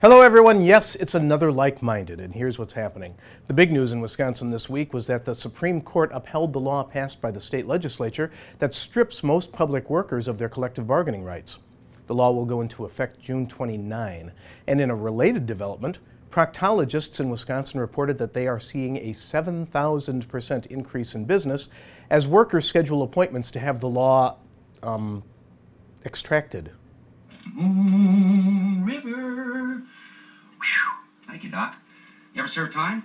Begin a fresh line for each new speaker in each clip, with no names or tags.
Hello everyone, yes, it's another Like-Minded, and here's what's happening. The big news in Wisconsin this week was that the Supreme Court upheld the law passed by the state legislature that strips most public workers of their collective bargaining rights. The law will go into effect June 29, and in a related development, proctologists in Wisconsin reported that they are seeing a 7,000% increase in business as workers schedule appointments to have the law extracted.
Moon River. Whew. Thank you, Doc. You ever serve time?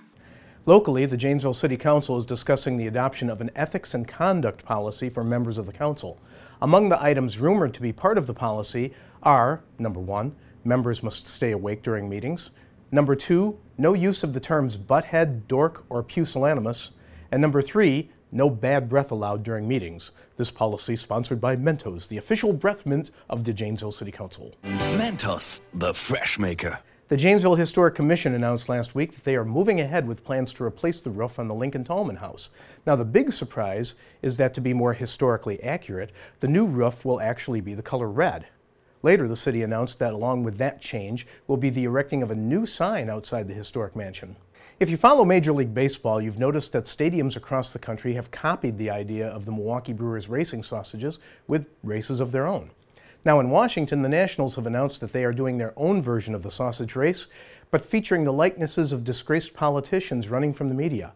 Locally, the Janesville City Council is discussing the adoption of an ethics and conduct policy for members of the council. Among the items rumored to be part of the policy are, number 1, members must stay awake during meetings. Number 2, no use of the terms butthead, dork, or pusillanimous. And number 3, no bad breath allowed during meetings. This policy sponsored by Mentos, the official breath mint of the Janesville City Council.
Mentos, the fresh maker.
The Janesville Historic Commission announced last week that they are moving ahead with plans to replace the roof on the Lincoln Tallman House. Now the big surprise is that, to be more historically accurate, the new roof will actually be the color red. Later, the city announced that along with that change will be the erecting of a new sign outside the historic mansion. If you follow Major League Baseball, you've noticed that stadiums across the country have copied the idea of the Milwaukee Brewers racing sausages with races of their own. Now in Washington, the Nationals have announced that they are doing their own version of the sausage race, but featuring the likenesses of disgraced politicians running from the media.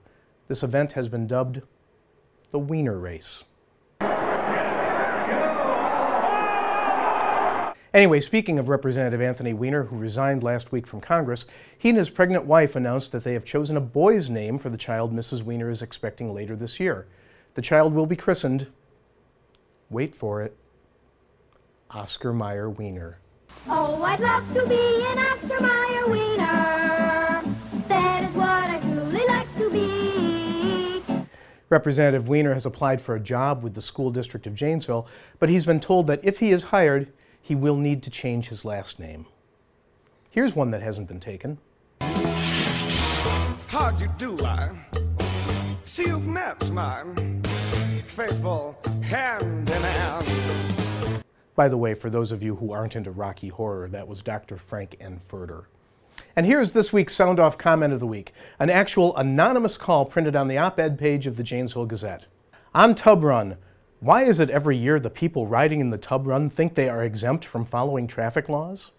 This event has been dubbed the Wiener race. Anyway, speaking of Representative Anthony Weiner, who resigned last week from Congress, he and his pregnant wife announced that they have chosen a boy's name for the child Mrs. Weiner is expecting later this year. The child will be christened, wait for it, Oscar Mayer Weiner.
Oh, I'd love to be an Oscar Mayer Weiner. That is what I truly like to be.
Representative Weiner has applied for a job with the school district of Janesville, but he's been told that if he is hired, he will need to change his last name. Here's one that hasn't been taken.
How'd you do, I see you've met my faithful hand in hand.
By the way, for those of you who aren't into Rocky Horror, that was Dr. Frank Furter. And here's this week's Sound Off Comment of the Week, an actual anonymous call printed on the op-ed page of the Janesville Gazette. On Tub Run, why is it every year the people riding in the tub run think they are exempt from following traffic laws?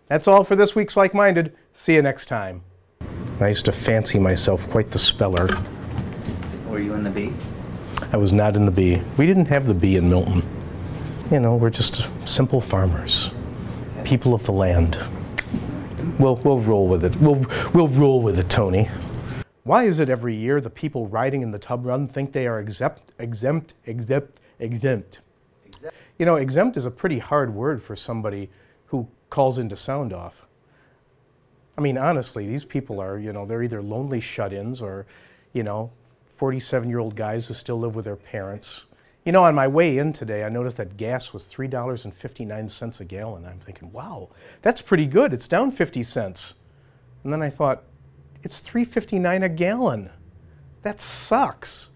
That's all for this week's Like-Minded. See you next time. I used to fancy myself quite the speller.
Were you in the B?
I was not in the B. We didn't have the B in Milton. You know, we're just simple farmers, people of the land. We'll roll with it. We'll roll with it, Tony. Why is it every year the people riding in the tub run think they are exempt? You know, exempt is a pretty hard word for somebody who calls into Sound Off. I mean, honestly, these people are, you know, they're either lonely shut-ins or, you know, 47-year-old guys who still live with their parents. You know, on my way in today, I noticed that gas was $3.59 a gallon. I'm thinking, wow, that's pretty good. It's down 50 cents. And then I thought, it's $3.59 a gallon. That sucks.